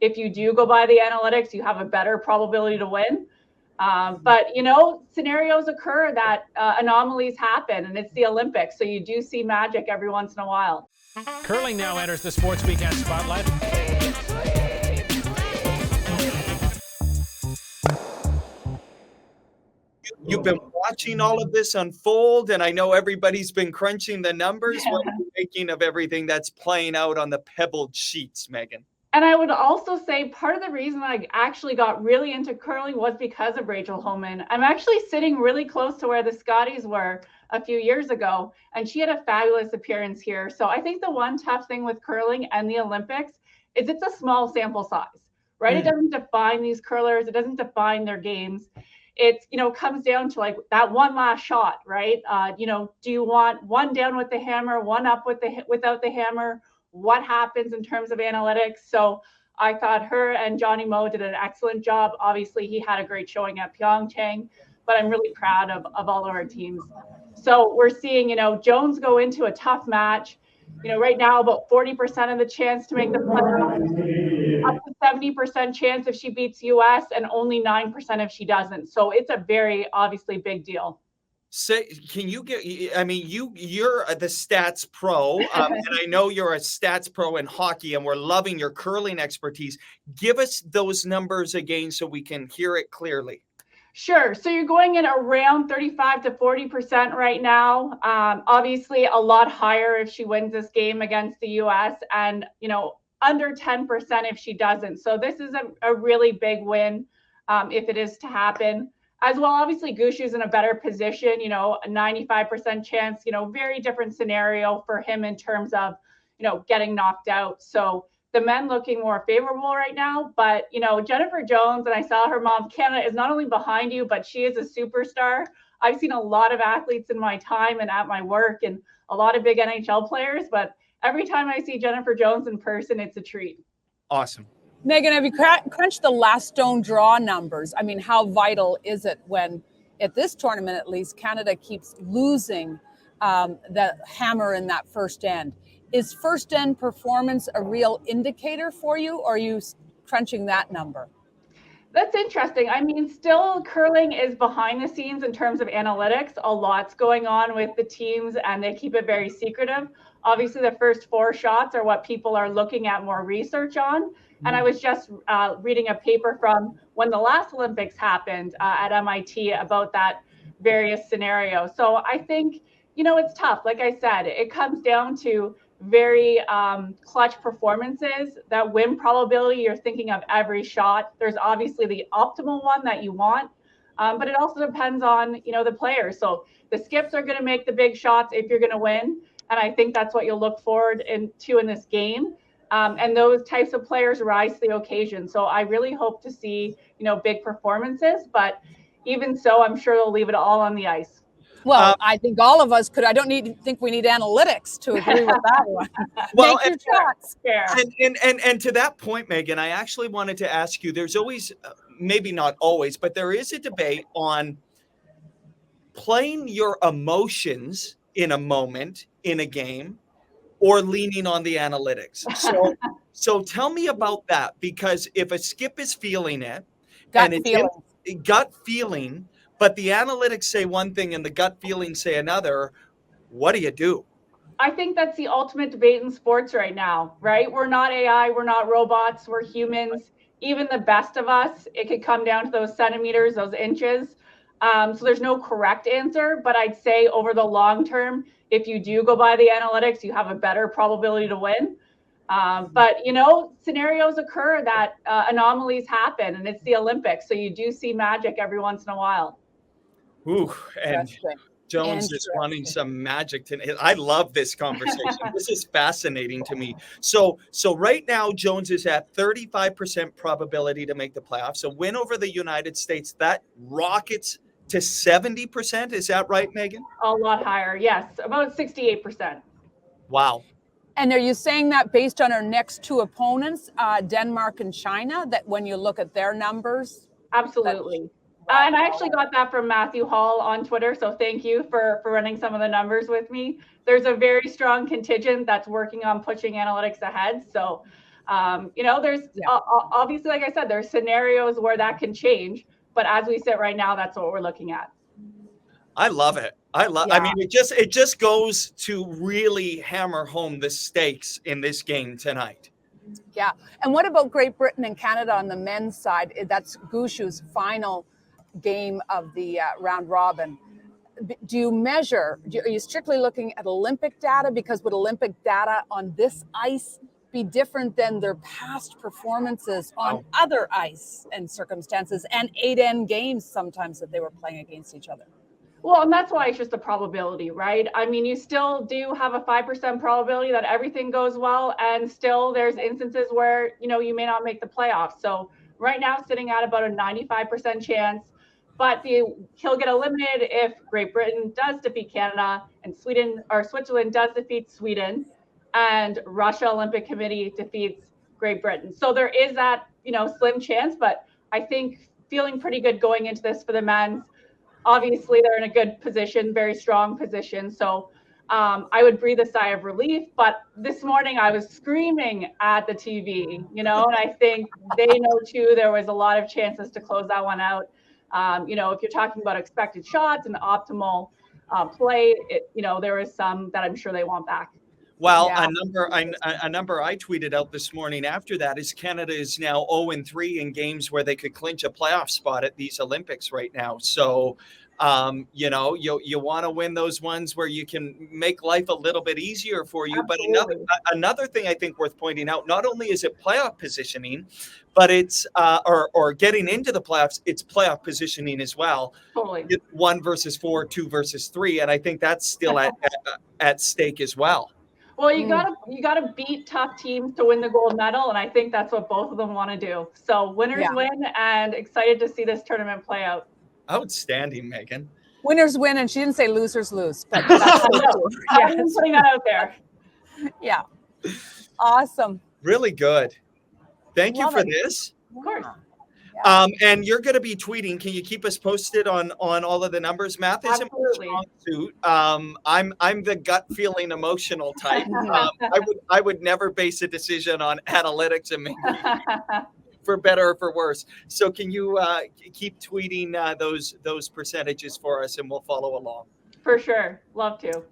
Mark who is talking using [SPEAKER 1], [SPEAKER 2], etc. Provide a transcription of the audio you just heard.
[SPEAKER 1] if you do go by the analytics, you have a better probability to win. But, scenarios occur that anomalies happen, and it's the Olympics. So you do see magic every once in a while.
[SPEAKER 2] Curling now enters the Sports Weekend spotlight.
[SPEAKER 3] You've been watching all of this unfold, and I know everybody's been crunching the numbers. What are you thinking of everything that's playing out on the pebbled sheets, Meghan?
[SPEAKER 1] And I would also say part of the reason I actually got really into curling was because of Rachel Homan. I'm actually sitting really close to where the Scotties were a few years ago, and she had a fabulous appearance here. So I think the one tough thing with curling and the Olympics is it's a small sample size, right? It doesn't define these curlers. It doesn't define their games. It, comes down to like that one last shot, right? Do you want one down with the hammer, one up without the hammer? What happens in terms of analytics? So I thought her and Johnny Moe did an excellent job. Obviously, he had a great showing at Pyeongchang, but I'm really proud of all of our teams. So we're seeing, Jones go into a tough match. Right now, about 40% of the chance to make the playoffs, up to 70% chance if she beats US, and only 9% if she doesn't. So it's a very obviously big deal.
[SPEAKER 3] Can you you're the stats pro, and I know you're a stats pro in hockey, and we're loving your curling expertise. Give us those numbers again so we can hear it clearly.
[SPEAKER 1] Sure. So you're going in around 35 to 40% right now. Obviously, a lot higher if she wins this game against the US, and under 10% if she doesn't. So this is a really big win if it is to happen. As well, obviously, Gushu's in a better position, a 95% chance, very different scenario for him in terms of, getting knocked out. So the men looking more favorable right now. But, Jennifer Jones, and I saw her mom, Canada is not only behind you, but she is a superstar. I've seen a lot of athletes in my time and at my work, and a lot of big NHL players. But every time I see Jennifer Jones in person, it's a treat.
[SPEAKER 3] Awesome.
[SPEAKER 4] Meghan, have you crunched the last stone draw numbers? I mean, how vital is it when, at this tournament at least, Canada keeps losing the hammer in that first end? Is first end performance a real indicator for you, or are you crunching that number?
[SPEAKER 1] That's interesting. I mean, still curling is behind the scenes in terms of analytics. A lot's going on with the teams, and they keep it very secretive. Obviously, the first 4 shots are what people are looking at more research on. And I was just reading a paper from when the last Olympics happened at MIT about that various scenario. So I think, it's tough. Like I said, it comes down to very clutch performances. That win probability, you're thinking of every shot. There's obviously the optimal one that you want, but it also depends on, the players. So the skips are going to make the big shots if you're going to win. And I think that's what you'll look forward to in this game. And those types of players rise to the occasion. So I really hope to see, big performances. But even so, I'm sure they'll leave it all on the ice.
[SPEAKER 4] Well, I think all of us could. I don't think we need analytics to agree with that one.
[SPEAKER 3] Well,
[SPEAKER 4] Make your shots.
[SPEAKER 3] And to that point, Meghan, I actually wanted to ask you, there's always, maybe not always, but there is a debate on playing your emotions in a moment in a game, or leaning on the analytics. So tell me about that, because if a skip is feeling it, gut feeling, but the analytics say one thing and the gut feeling say another, what do you do?
[SPEAKER 1] I think that's the ultimate debate in sports right now, right? We're not AI, we're not robots, we're humans. Even the best of us, it could come down to those centimeters, those inches. So there's no correct answer, but I'd say over the long term, if you do go by the analytics, you have a better probability to win. But, scenarios occur that anomalies happen, and it's the Olympics. So you do see magic every once in a while.
[SPEAKER 3] Ooh, and Jones is wanting some magic tonight. I love this conversation. This is fascinating to me. So right now, Jones is at 35% probability to make the playoffs. A win over the United States, that rockets to 70%. Is that right, Meghan?
[SPEAKER 1] A lot higher. Yes, about 68%.
[SPEAKER 3] Wow.
[SPEAKER 4] And are you saying that based on our next 2 opponents, Denmark and China, that when you look at their numbers?
[SPEAKER 1] Absolutely. And I actually got that from Matthew Hall on Twitter. So thank you for running some of the numbers with me. There's a very strong contingent that's working on pushing analytics ahead. So There's obviously, like I said, there's scenarios where that can change, but as we sit right now, that's what we're looking at.
[SPEAKER 3] I love it. I mean, it just goes to really hammer home the stakes in this game tonight.
[SPEAKER 4] Yeah. And what about Great Britain and Canada on the men's side? That's Gushu's final game of the round robin. Do you measure, are you strictly looking at Olympic data? Because would Olympic data on this ice be different than their past performances on other ice and circumstances, and 8N games sometimes that they were playing against each other?
[SPEAKER 1] Well, and that's why it's just a probability, right? I mean, you still do have a 5% probability that everything goes well, and still there's instances where, you may not make the playoffs. So right now, sitting at about a 95% chance, but he'll get eliminated if Great Britain does defeat Canada and Switzerland does defeat Sweden, and Russia Olympic Committee defeats Great Britain. So there is that, slim chance, but I think feeling pretty good going into this for the men's. Obviously, they're in a good position, very strong position. So I would breathe a sigh of relief. But this morning I was screaming at the TV, and I think they know too, there was a lot of chances to close that one out. If you're talking about expected shots and optimal play, there was some that I'm sure they want back.
[SPEAKER 3] Well, a number I tweeted out this morning after that is Canada is now 0-3 in games where they could clinch a playoff spot at these Olympics right now. So, you want to win those ones where you can make life a little bit easier for you.
[SPEAKER 1] Absolutely.
[SPEAKER 3] But another thing I think worth pointing out, not only is it playoff positioning, but it's or getting into the playoffs, it's playoff positioning as well.
[SPEAKER 1] Totally.
[SPEAKER 3] 1 versus 4, 2 versus 3, and I think that's still at stake as well.
[SPEAKER 1] Well, you gotta beat tough teams to win the gold medal, and I think that's what both of them want to do. So winners win, and excited to see this tournament play out.
[SPEAKER 3] Outstanding, Meghan.
[SPEAKER 4] Winners win, and she didn't say losers lose, but that's
[SPEAKER 1] I'm putting that out there.
[SPEAKER 4] Yeah, awesome.
[SPEAKER 3] Really good. Thank you for this.
[SPEAKER 1] Of course.
[SPEAKER 3] And you're going to be tweeting. Can you keep us posted on all of the numbers? Math isn't my strong suit. I'm the gut feeling emotional type. I would never base a decision on analytics and maybe for better or for worse. So can you keep tweeting those percentages for us, and we'll follow along?
[SPEAKER 1] For sure. Love to.